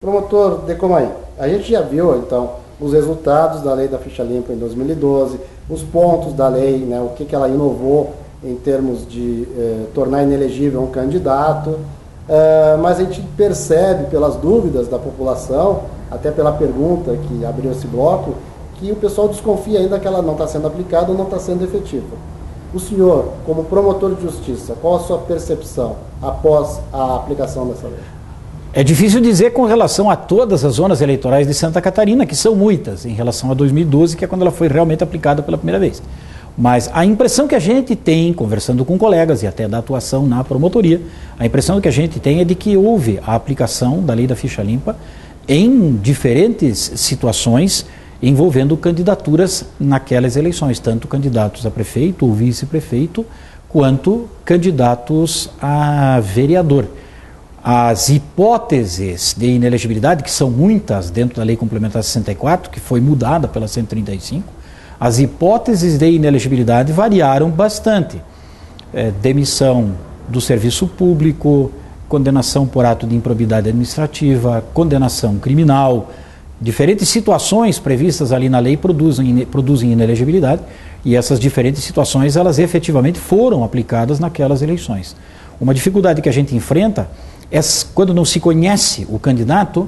Promotor Decomay, a gente já viu, então, os resultados da lei da ficha limpa em 2012, os pontos da lei, né, o que ela inovou em termos de tornar inelegível um candidato, mas a gente percebe pelas dúvidas da população, até pela pergunta que abriu esse bloco, que o pessoal desconfia ainda que ela não está sendo aplicada ou não está sendo efetiva. O senhor, como promotor de justiça, qual a sua percepção após a aplicação dessa lei? É difícil dizer com relação a todas as zonas eleitorais de Santa Catarina, que são muitas, em relação a 2012, que é quando ela foi realmente aplicada pela primeira vez. Mas a impressão que a gente tem, conversando com colegas e até da atuação na promotoria, a impressão que a gente tem é de que houve a aplicação da lei da ficha limpa em diferentes situações envolvendo candidaturas naquelas eleições, tanto candidatos a prefeito ou vice-prefeito, quanto candidatos a vereador. As hipóteses de inelegibilidade, que são muitas dentro da Lei Complementar 64, que foi mudada pela 135, as hipóteses de inelegibilidade variaram bastante. Demissão do serviço público, condenação por ato de improbidade administrativa, condenação criminal. Diferentes situações previstas ali na lei produzem inelegibilidade, e essas diferentes situações, elas efetivamente foram aplicadas naquelas eleições. Uma dificuldade que a gente enfrenta é, quando não se conhece o candidato,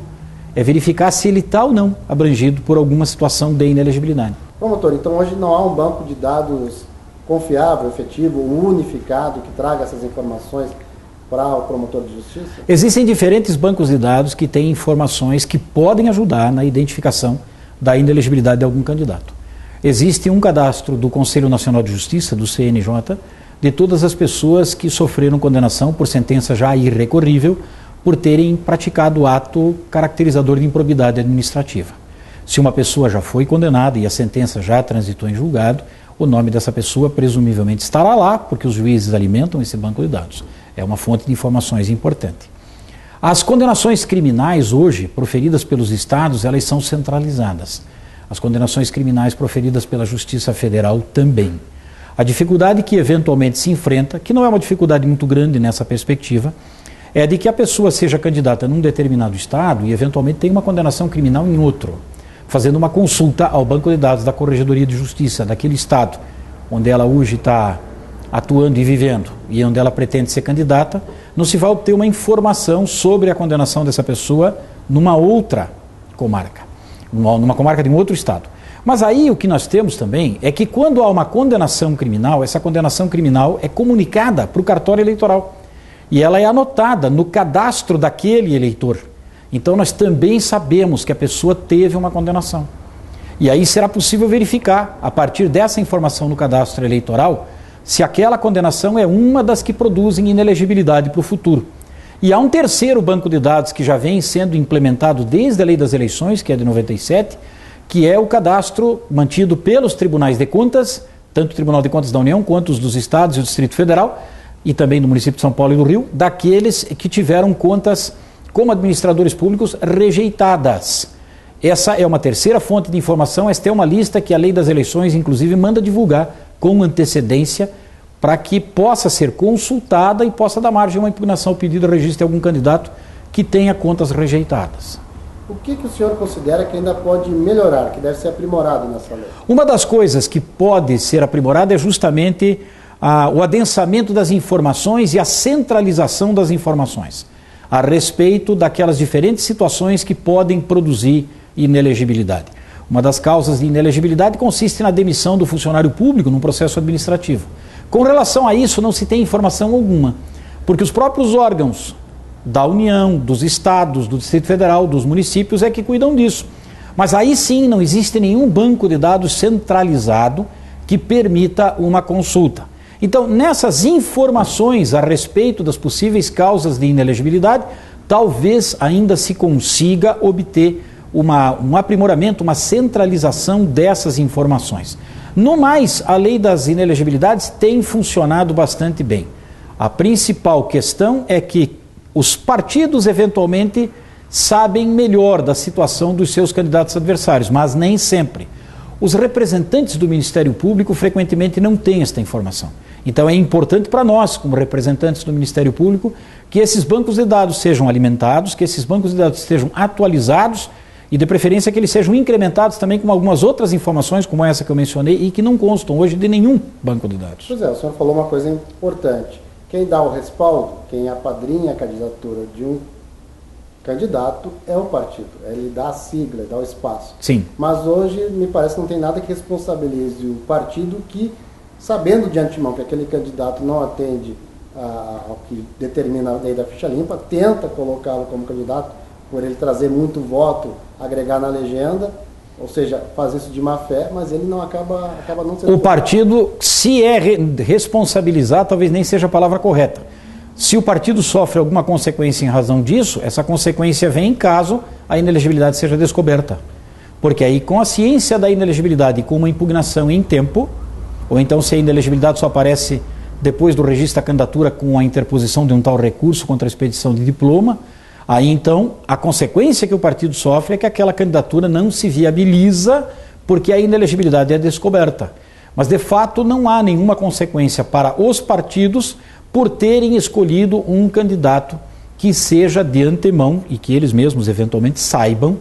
é verificar se ele está ou não abrangido por alguma situação de inelegibilidade. Promotor, então hoje não há um banco de dados confiável, efetivo, unificado, que traga essas informações para o promotor de justiça? Existem diferentes bancos de dados que têm informações que podem ajudar na identificação da inelegibilidade de algum candidato. Existe um cadastro do Conselho Nacional de Justiça, do CNJ, de todas as pessoas que sofreram condenação por sentença já irrecorrível por terem praticado ato caracterizador de improbidade administrativa. Se uma pessoa já foi condenada e a sentença já transitou em julgado, o nome dessa pessoa presumivelmente estará lá, porque os juízes alimentam esse banco de dados. É uma fonte de informações importante. As condenações criminais hoje, proferidas pelos estados, elas são centralizadas. As condenações criminais proferidas pela Justiça Federal também. A dificuldade que eventualmente se enfrenta, que não é uma dificuldade muito grande nessa perspectiva, é de que a pessoa seja candidata num determinado estado e eventualmente tenha uma condenação criminal em outro, fazendo uma consulta ao banco de dados da Corregedoria de Justiça daquele estado onde ela hoje está atuando e vivendo e onde ela pretende ser candidata, não se vai obter uma informação sobre a condenação dessa pessoa numa outra comarca, numa comarca de um outro estado. Mas aí o que nós temos também é que quando há uma condenação criminal, essa condenação criminal é comunicada para o cartório eleitoral e ela é anotada no cadastro daquele eleitor. Então nós também sabemos que a pessoa teve uma condenação. E aí será possível verificar, a partir dessa informação no cadastro eleitoral, se aquela condenação é uma das que produzem inelegibilidade para o futuro. E há um terceiro banco de dados que já vem sendo implementado desde a Lei das Eleições, que é de 97, que é o cadastro mantido pelos tribunais de contas, tanto o Tribunal de Contas da União quanto os dos estados e o Distrito Federal, e também do município de São Paulo e do Rio, daqueles que tiveram contas como administradores públicos rejeitadas. Essa é uma terceira fonte de informação, esta é uma lista que a Lei das Eleições, inclusive, manda divulgar com antecedência para que possa ser consultada e possa dar margem a uma impugnação ao pedido de registro de algum candidato que tenha contas rejeitadas. O que o senhor considera que ainda pode melhorar, que deve ser aprimorado nessa lei? Uma das coisas que pode ser aprimorada é justamente o adensamento das informações e a centralização das informações a respeito daquelas diferentes situações que podem produzir inelegibilidade. Uma das causas de inelegibilidade consiste na demissão do funcionário público num processo administrativo. Com relação a isso, não se tem informação alguma, porque os próprios órgãos da União, dos estados, do Distrito Federal, dos municípios é que cuidam disso. Mas aí sim não existe nenhum banco de dados centralizado que permita uma consulta. Então, nessas informações a respeito das possíveis causas de inelegibilidade, talvez ainda se consiga obter um aprimoramento, uma centralização dessas informações. No mais, a lei das inelegibilidades tem funcionado bastante bem. A principal questão é que os partidos eventualmente sabem melhor da situação dos seus candidatos adversários, mas nem sempre. Os representantes do Ministério Público frequentemente não têm esta informação. Então é importante para nós, como representantes do Ministério Público, que esses bancos de dados sejam alimentados, que esses bancos de dados estejam atualizados e de preferência que eles sejam incrementados também com algumas outras informações, como essa que eu mencionei, e que não constam hoje de nenhum banco de dados. Pois é, o senhor falou uma coisa importante. Quem dá o respaldo, quem apadrinha a candidatura de um candidato é o partido. Ele dá a sigla, dá o espaço. Sim. Mas hoje me parece que não tem nada que responsabilize o partido que, sabendo de antemão que aquele candidato não atende ao que determina a lei da ficha limpa, tenta colocá-lo como candidato por ele trazer muito voto, agregar na legenda, ou seja, faz isso de má fé, mas ele não acaba não sendo... O partido, se responsabilizar, talvez nem seja a palavra correta. Se o partido sofre alguma consequência em razão disso, essa consequência vem caso a inelegibilidade seja descoberta. Porque aí, com a ciência da inelegibilidade e com uma impugnação em tempo, ou então se a inelegibilidade só aparece depois do registro da candidatura com a interposição de um tal recurso contra a expedição de diploma, aí então a consequência que o partido sofre é que aquela candidatura não se viabiliza porque a inelegibilidade é descoberta. Mas de fato não há nenhuma consequência para os partidos por terem escolhido um candidato que seja de antemão e que eles mesmos eventualmente saibam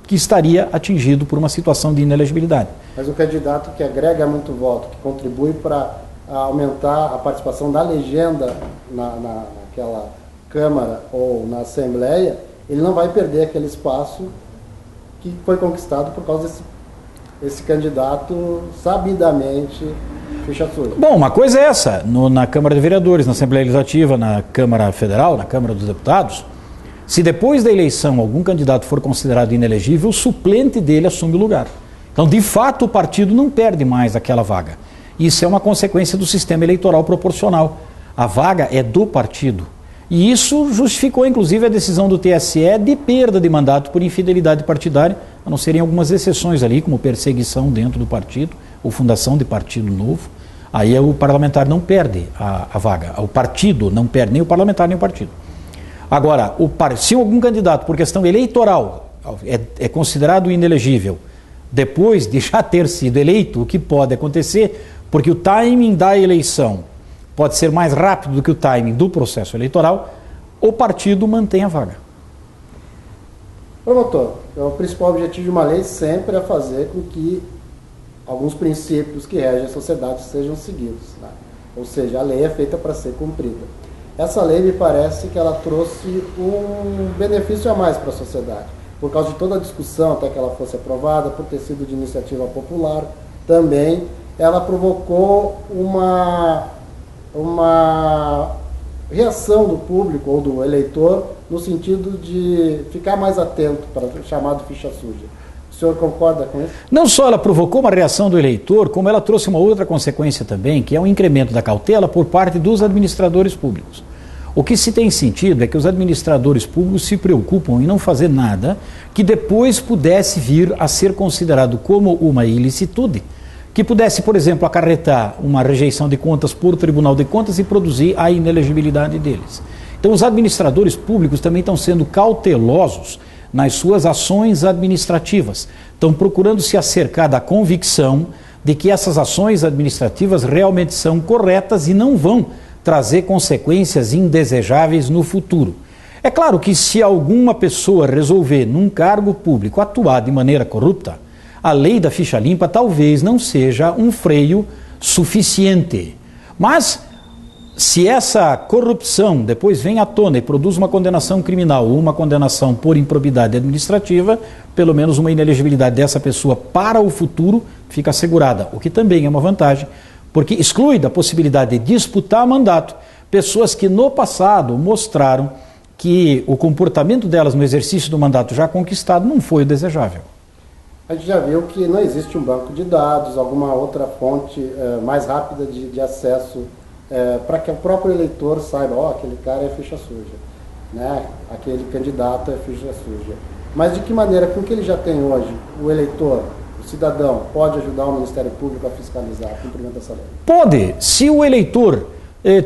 que estaria atingido por uma situação de inelegibilidade. Mas o candidato que agrega muito voto, que contribui para aumentar a participação da legenda naquela Câmara ou na Assembleia, ele não vai perder aquele espaço que foi conquistado por causa desse candidato sabidamente ficha suja. Bom, uma coisa é essa, na Câmara de Vereadores, na Assembleia Legislativa, na Câmara Federal, na Câmara dos Deputados, se depois da eleição algum candidato for considerado inelegível, o suplente dele assume o lugar. Então, de fato, o partido não perde mais aquela vaga. Isso é uma consequência do sistema eleitoral proporcional. A vaga é do partido. E isso justificou, inclusive, a decisão do TSE de perda de mandato por infidelidade partidária, a não serem algumas exceções ali, como perseguição dentro do partido, ou fundação de partido novo. Aí o parlamentar não perde a vaga, o partido não perde, nem o parlamentar nem o partido. Agora, se algum candidato, por questão eleitoral, é considerado inelegível, depois de já ter sido eleito, o que pode acontecer, porque o timing da eleição pode ser mais rápido do que o timing do processo eleitoral, o partido mantém a vaga. Promotor, o principal objetivo de uma lei sempre é fazer com que alguns princípios que regem a sociedade sejam seguidos, né? Ou seja, a lei é feita para ser cumprida. Essa lei me parece que ela trouxe um benefício a mais para a sociedade, por causa de toda a discussão até que ela fosse aprovada, por ter sido de iniciativa popular, também ela provocou uma reação do público ou do eleitor no sentido de ficar mais atento para o chamado ficha suja. O senhor concorda com isso? Não só ela provocou uma reação do eleitor, como ela trouxe uma outra consequência também, que é um incremento da cautela por parte dos administradores públicos. O que se tem sentido é que os administradores públicos se preocupam em não fazer nada que depois pudesse vir a ser considerado como uma ilicitude, que pudesse, por exemplo, acarretar uma rejeição de contas por Tribunal de Contas e produzir a inelegibilidade deles. Então os administradores públicos também estão sendo cautelosos nas suas ações administrativas. Estão procurando se acercar da convicção de que essas ações administrativas realmente são corretas e não vão trazer consequências indesejáveis no futuro. É claro que se alguma pessoa resolver, num cargo público, atuar de maneira corrupta, a lei da ficha limpa talvez não seja um freio suficiente. Mas, se essa corrupção depois vem à tona e produz uma condenação criminal ou uma condenação por improbidade administrativa, pelo menos uma inelegibilidade dessa pessoa para o futuro fica assegurada, o que também é uma vantagem, porque exclui da possibilidade de disputar mandato pessoas que no passado mostraram que o comportamento delas no exercício do mandato já conquistado não foi o desejável. A gente já viu que não existe um banco de dados, alguma outra fonte mais rápida de acesso para que o próprio eleitor saiba, aquele cara é ficha suja, né? Aquele candidato é ficha suja. Mas de que maneira, com o que ele já tem hoje, o eleitor, o cidadão, pode ajudar o Ministério Público a fiscalizar o cumprimento dessa lei? Pode, se o eleitor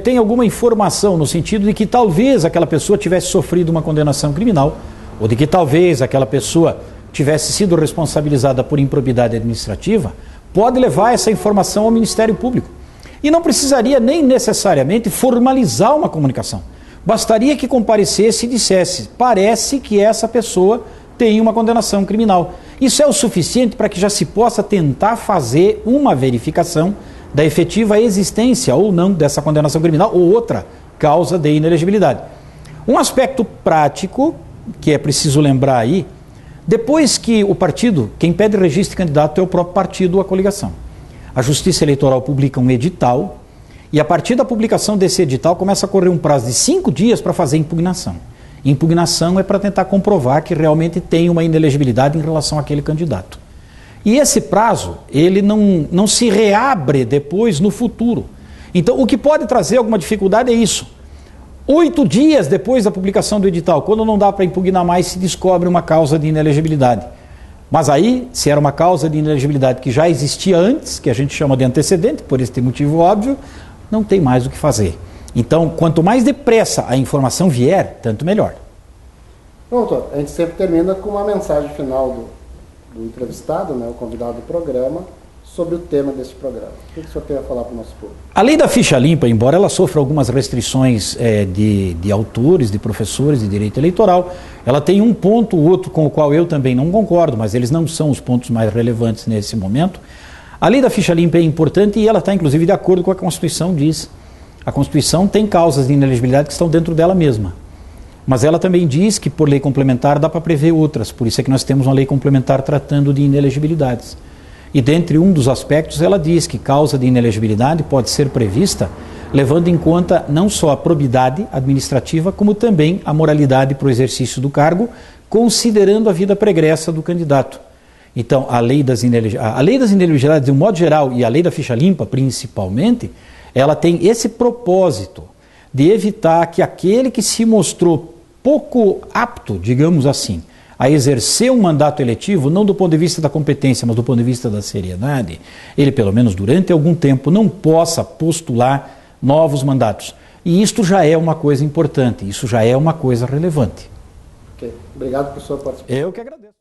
tem alguma informação no sentido de que talvez aquela pessoa tivesse sofrido uma condenação criminal, ou de que talvez aquela pessoa tivesse sido responsabilizada por improbidade administrativa, pode levar essa informação ao Ministério Público. E não precisaria nem necessariamente formalizar uma comunicação. Bastaria que comparecesse e dissesse: parece que essa pessoa tem uma condenação criminal. Isso é o suficiente para que já se possa tentar fazer uma verificação da efetiva existência ou não dessa condenação criminal ou outra causa de inelegibilidade. Um aspecto prático que é preciso lembrar aí: depois que o partido, quem pede registro de candidato é o próprio partido ou a coligação. A Justiça Eleitoral publica um edital e a partir da publicação desse edital começa a correr um prazo de 5 dias para fazer impugnação. Impugnação é para tentar comprovar que realmente tem uma inelegibilidade em relação àquele candidato. E esse prazo, ele não se reabre depois no futuro. Então, o que pode trazer alguma dificuldade é isso. 8 dias depois da publicação do edital, quando não dá para impugnar mais, se descobre uma causa de inelegibilidade. Mas aí, se era uma causa de inelegibilidade que já existia antes, que a gente chama de antecedente, por esse motivo óbvio, não tem mais o que fazer. Então, quanto mais depressa a informação vier, tanto melhor. Bom, doutor, a gente sempre termina com uma mensagem final do entrevistado, né, o convidado do programa, sobre o tema desse programa. O que o senhor tem a falar para o nosso público? A lei da ficha limpa, embora ela sofra algumas restrições de autores, de professores de direito eleitoral, ela tem um ponto ou outro com o qual eu também não concordo, mas eles não são os pontos mais relevantes nesse momento. A lei da ficha limpa é importante e ela está inclusive de acordo com o que a Constituição diz. A Constituição tem causas de inelegibilidade que estão dentro dela mesma. Mas ela também diz que por lei complementar dá para prever outras, por isso é que nós temos uma lei complementar tratando de inelegibilidades. E dentre um dos aspectos ela diz que causa de inelegibilidade pode ser prevista levando em conta não só a probidade administrativa, como também a moralidade para o exercício do cargo, considerando a vida pregressa do candidato. Então, a lei das inelegibilidades, de um modo geral, e a lei da ficha limpa, principalmente, ela tem esse propósito de evitar que aquele que se mostrou pouco apto, digamos assim, a exercer um mandato eletivo, não do ponto de vista da competência, mas do ponto de vista da seriedade, ele, pelo menos durante algum tempo, não possa postular novos mandatos. E isto já é uma coisa importante, isso já é uma coisa relevante. Ok. Obrigado por sua participação. Eu que agradeço.